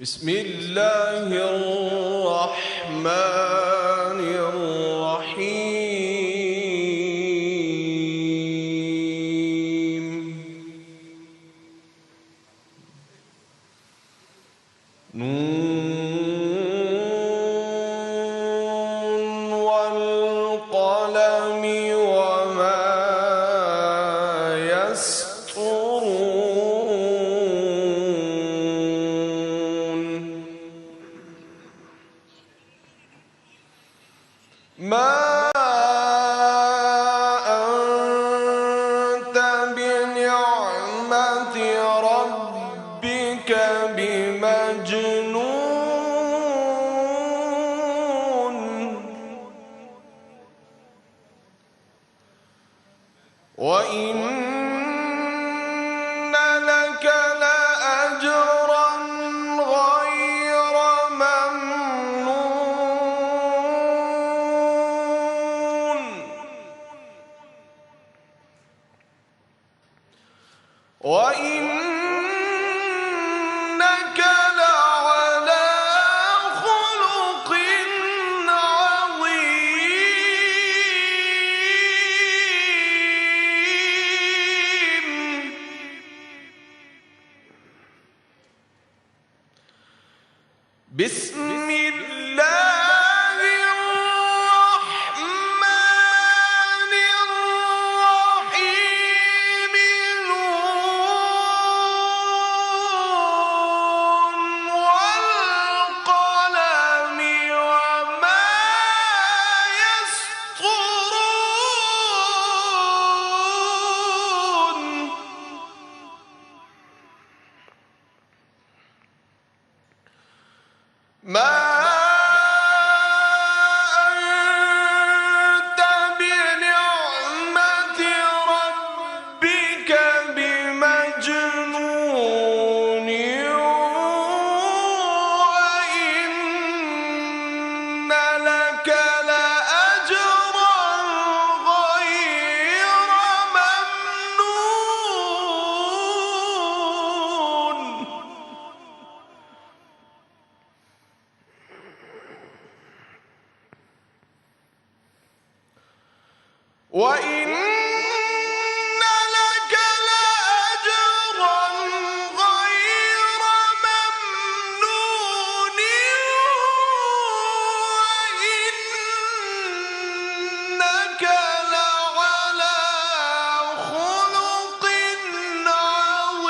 بسم الله الرحمن الرحيم. نون والقلم وما يسطرون. ما أنت بنعمة ربك بمجنون. وإن لك لأجرا غير ممنون. وإنك لعلى خلق عظيم. بسم الله الرحمن الرحيم. نون والقلم وما يسطرون. ما أنت بنعمة ربك بمجنون. وإن لك لأجرا غير ممنون. وإن لك لأجرا غير ممنون. وإنك لعلى خلق عظيم.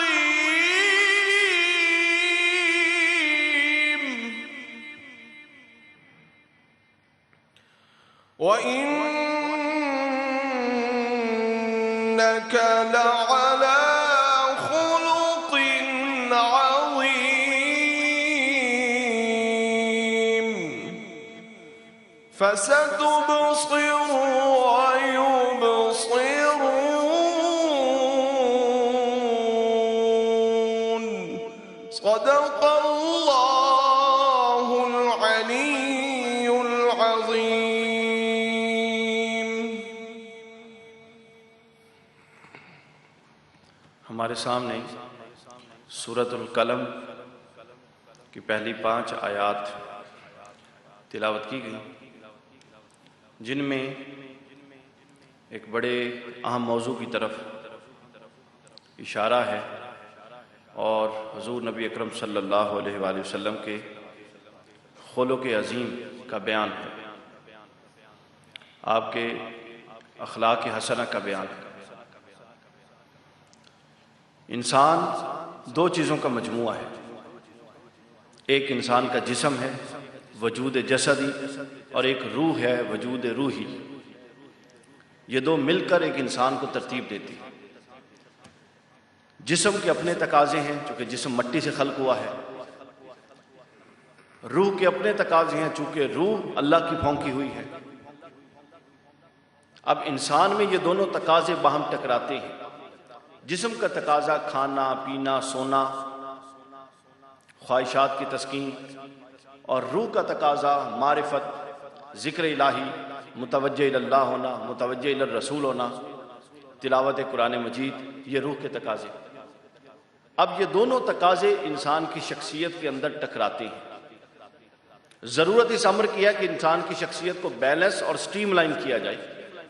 وإنك لعلى خلق عظيم. فستبصر ويبصرون. صدق الله العلي العظيم. ہمارے سامنے سورۃ القلم کی پہلی 5 آیات تلاوت کی گئی، جن میں ایک بڑے اہم موضوع کی طرف اشارہ ہے اور حضور نبی اکرم صلی اللہ علیہ وآلہ وسلم کے خلق عظیم کا بیان ہے، آپ کے اخلاق حسنہ کا بیان ہے۔ انسان 2 چیزوں کا مجموعہ ہے، ایک انسان کا جسم ہے وجود جسدی، اور ایک روح ہے وجود روحی۔ یہ 2 مل کر ایک انسان کو ترتیب دیتی ہیں۔ جسم کے اپنے تقاضے ہیں چونکہ جسم مٹی سے خلق ہوا ہے، روح کے اپنے تقاضے ہیں چونکہ روح اللہ کی پھونکی ہوئی ہے۔ اب انسان میں یہ دونوں تقاضے باہم ٹکراتے ہیں۔ جسم کا تقاضا کھانا پینا سونا، خواہشات کی تسکین، اور روح کا تقاضا معرفت، ذکر الہی، متوجہ اللہ ہونا، متوجہ الرسول ہونا، تلاوت قرآن مجید، یہ روح کے تقاضے۔ اب یہ دونوں تقاضے انسان کی شخصیت کے اندر ٹکراتے ہیں۔ ضرورت اس امر کی ہے کہ انسان کی شخصیت کو بیلنس اور سٹریم لائن کیا جائے،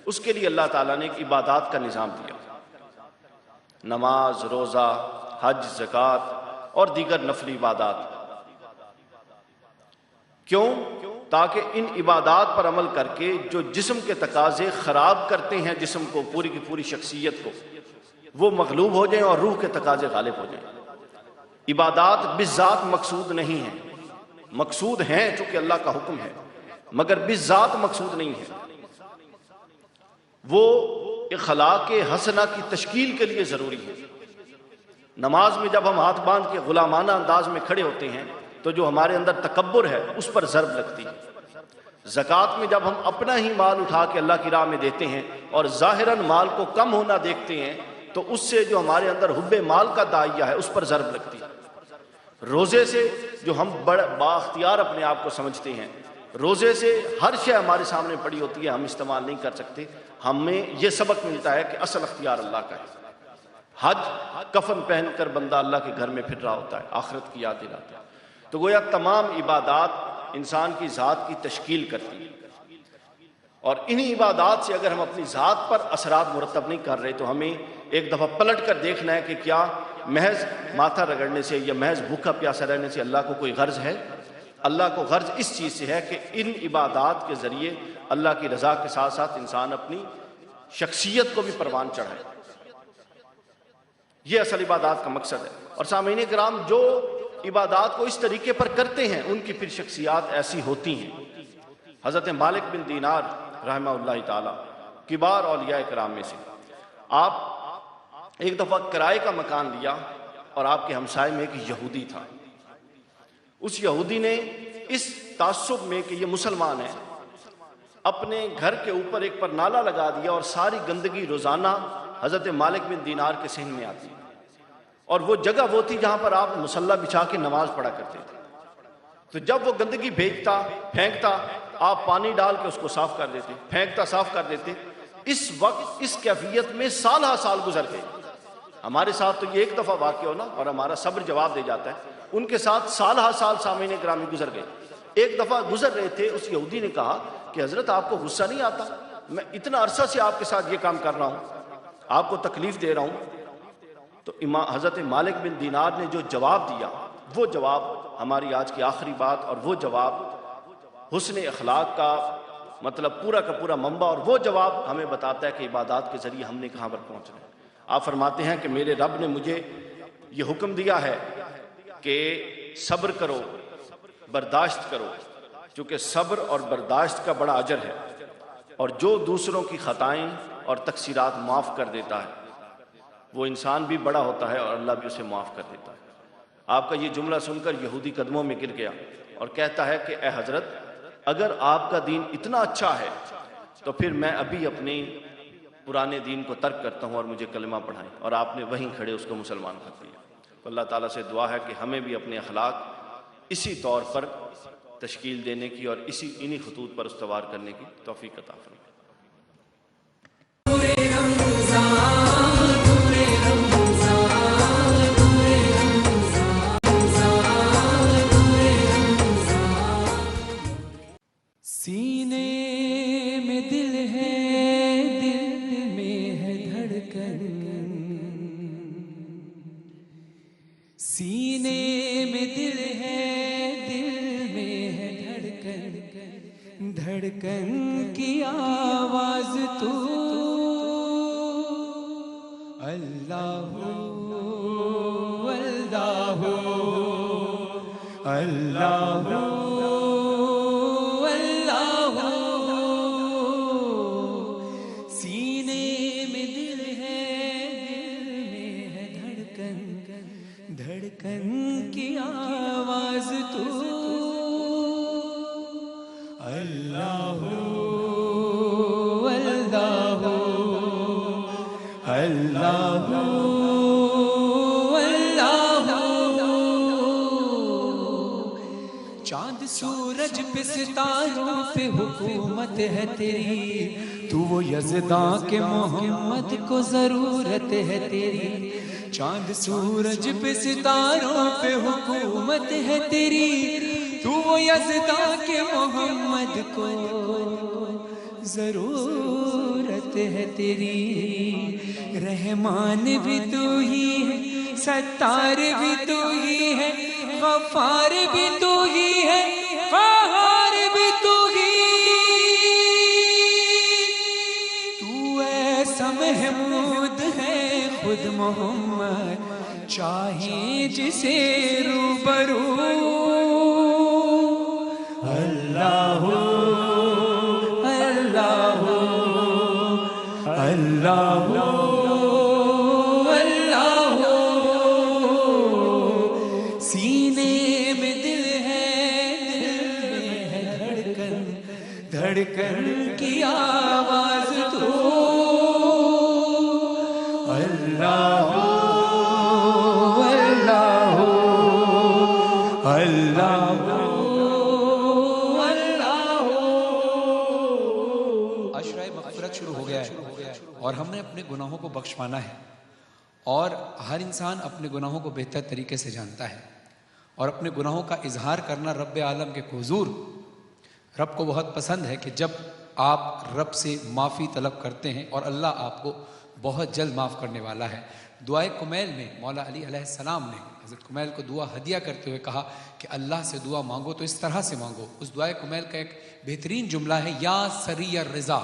اس کے لیے اللہ تعالیٰ نے ایک عبادات کا نظام دیا، نماز، روزہ، حج، زکوٰۃ اور دیگر نفلی عبادات۔ کیوں؟ تاکہ ان عبادات پر عمل کر کے جو جسم کے تقاضے خراب کرتے ہیں جسم کو، پوری کی پوری شخصیت کو، وہ مغلوب ہو جائیں اور روح کے تقاضے غالب ہو جائیں۔ عبادات بالذات مقصود نہیں ہیں، مقصود ہیں چونکہ اللہ کا حکم ہے، مگر بالذات مقصود نہیں ہے۔ وہ اخلاق حسنہ کی تشکیل کے لیے ضروری ہے۔ نماز میں جب ہم ہاتھ باندھ کے غلامانہ انداز میں کھڑے ہوتے ہیں تو جو ہمارے اندر تکبر ہے اس پر ضرب لگتی ہے۔ زکوٰۃ میں جب ہم اپنا ہی مال اٹھا کے اللہ کی راہ میں دیتے ہیں اور ظاہراً مال کو کم ہونا دیکھتے ہیں تو اس سے جو ہمارے اندر حب مال کا داعیہ ہے اس پر ضرب لگتی ہے۔ روزے سے جو ہم بااختیار اپنے آپ کو سمجھتے ہیں، روزے سے ہر شے ہمارے سامنے پڑی ہوتی ہے، ہم استعمال نہیں کر سکتے، ہمیں یہ سبق ملتا ہے کہ اصل اختیار اللہ کا ہے۔ حج، کفن پہن کر بندہ اللہ کے گھر میں پھر رہا ہوتا ہے، آخرت کی یاد دلاتا ہے۔ تو گویا تمام عبادات انسان کی ذات کی تشکیل کرتی ہیں، اور انہی عبادات سے اگر ہم اپنی ذات پر اثرات مرتب نہیں کر رہے تو ہمیں ایک دفعہ پلٹ کر دیکھنا ہے کہ کیا محض ماتھا رگڑنے سے یا محض بھوکا پیاسا رہنے سے اللہ کو کوئی غرض ہے؟ اللہ کو غرض اس چیز سے ہے کہ ان عبادات کے ذریعے اللہ کی رضا کے ساتھ ساتھ انسان اپنی شخصیت کو بھی پروان چڑھائے۔ یہ اصل عبادات کا مقصد ہے۔ اور سامعین کرام، جو عبادات کو اس طریقے پر کرتے ہیں ان کی پھر شخصیات ایسی ہوتی ہیں۔ حضرت مالک بن دینار رحمہ اللہ تعالی کبار اولیاء کرام میں سے، آپ ایک دفعہ کرائے کا مکان لیا اور آپ کے ہمسائے میں ایک یہودی تھا۔ اس یہودی نے اس تعصب میں کہ یہ مسلمان ہے اپنے گھر کے اوپر ایک پر نالا لگا دیا، اور ساری گندگی روزانہ حضرت مالک بن دینار کے صحن میں آتی، اور وہ جگہ وہ تھی جہاں پر آپ مصلی بچھا کے نماز پڑھا کرتے تھے۔ تو جب وہ گندگی بھیجتا، پھینکتا، آپ پانی ڈال کے اس کو صاف کر دیتے، پھینکتا، صاف کر دیتے۔ اس وقت اس کیفیت میں سال ہا سال گزر گئے۔ ہمارے ساتھ تو یہ ایک دفعہ واقع ہونا اور ہمارا صبر جواب دے جاتا ہے، ان کے ساتھ سال ہا سال سامعین گرامی گزر گئے۔ ایک دفعہ گزر رہے تھے، اس یہودی نے کہا کہ حضرت آپ کو غصہ نہیں آتا؟ میں اتنا عرصہ سے آپ کے ساتھ یہ کام کر رہا ہوں، آپ کو تکلیف دے رہا ہوں۔ تو حضرت مالک بن دینار نے جو جواب دیا، وہ جواب ہماری آج کی آخری بات، اور وہ جواب حسن اخلاق کا مطلب پورا کا پورا منبع، اور وہ جواب ہمیں بتاتا ہے کہ عبادات کے ذریعے ہم نے کہاں پر پہنچنا ہے۔ آپ فرماتے ہیں کہ میرے رب نے مجھے یہ حکم دیا ہے کہ صبر کرو، برداشت کرو، چونکہ صبر اور برداشت کا بڑا اجر ہے، اور جو دوسروں کی خطائیں اور تقصیرات معاف کر دیتا ہے وہ انسان بھی بڑا ہوتا ہے اور اللہ بھی اسے معاف کر دیتا ہے۔ آپ کا یہ جملہ سن کر یہودی قدموں میں گر گیا اور کہتا ہے کہ اے حضرت، اگر آپ کا دین اتنا اچھا ہے تو پھر میں ابھی اپنے پرانے دین کو ترک کرتا ہوں اور مجھے کلمہ پڑھائیں۔ اور آپ نے وہیں کھڑے اس کو مسلمان کر دیا۔ تو اللہ تعالیٰ سے دعا ہے کہ ہمیں بھی اپنے اخلاق اسی طور پر تشکیل دینے کی اور انہی خطوط پر استوار کرنے کی توفیق عطا فرمائے۔ سینے میں دل ہے، دل میں ہے دھڑکن، سینے میں دل ہے، دل میں ہے دھڑکن، دھڑکن کی آواز تو اللہ اللہ اللہ دھڑکن کی آواز تو اللہ اللہ اللہ اللہ۔ چاند سورج پہ ستاروں پہ حکومت ہے تیری، تو وہ یزداں کے محمد کو ضرورت ہے تیری۔ چاند سورج پہ ستاروں پہ حکومت ہے تیری، تو وہ یزداں کے محمد کو ضرورت ہے تیری، رحمان بھی تو ہی ہے، ستار بھی تو ہی ہے، غفار بھی تو ہی ہے، قہار بھی تو ہی، تو ایسا محمود ہے خود محمد چاہے جسے روبرو، اللہ اللہ اللہ اللہ، سینے میں دل ہے، دل میں ہے دھڑکن، دھڑکن کی آواز تو اللہ اللہ اللہ شروع ہو گیا ہے اور ہم نے اپنے گناہوں کو بخش پانا ہے، اور ہر انسان اپنے گناہوں کو بہتر طریقے سے جانتا ہے، اور اپنے گناہوں کا اظہار کرنا رب عالم کے حضور رب کو بہت پسند ہے کہ جب آپ رب سے معافی طلب کرتے ہیں، اور اللہ آپ کو بہت جلد معاف کرنے والا ہے۔ دعائے کمیل میں مولا علی علیہ السلام نے حضرت کمیل کو دعا ہدیہ کرتے ہوئے کہا کہ اللہ سے دعا مانگو تو اس طرح سے مانگو۔ اس دعائے کمیل کا ایک بہترین جملہ ہے، یا سری الرضا،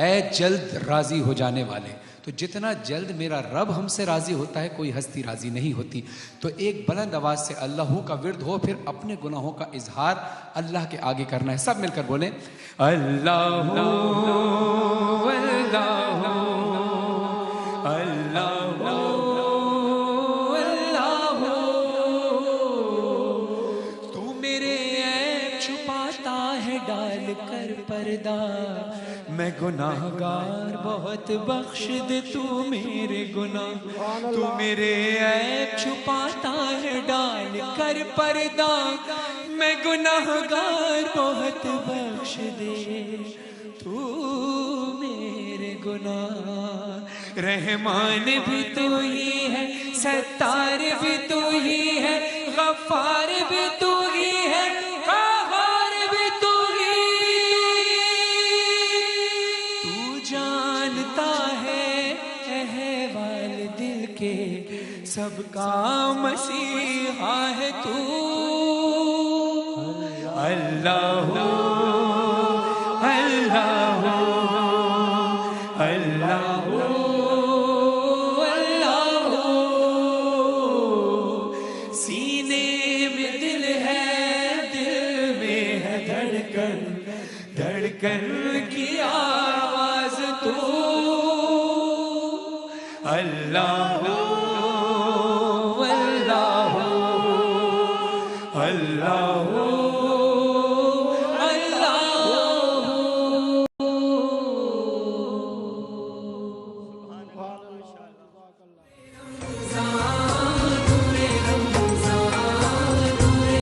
اے جلد راضی ہو جانے والے۔ تو جتنا جلد میرا رب ہم سے راضی ہوتا ہے کوئی ہستی راضی نہیں ہوتی۔ تو ایک بلند آواز سے اللہ کا ورد ہو، پھر اپنے گناہوں کا اظہار اللہ کے آگے کرنا ہے۔ سب مل کر بولیں اللہ اللہ اللہ اللہ، تو میرے عیب چھپاتا ہے ڈال کر پردہ، میں گناہگار بہت بخش دے تو میرے گناہ، تو میرے عیب چھپاتا ہے ڈال کر پردہ، میں گناہگار بہت بخش دے تو میرے گناہ، رحمان بھی تو ہی ہے، ستار بھی تو ہی ہے، غفار بھی تو ہی ہے، قہار بھی تو ہی، تو جانتا ہے احوال دل کے، سب کا مسیحا ہے تو اللہ اللہ اللہ اللہ، سینے میں دل ہے، دل میں ہے دھڑکن، دھڑکن کی آواز تو اللہ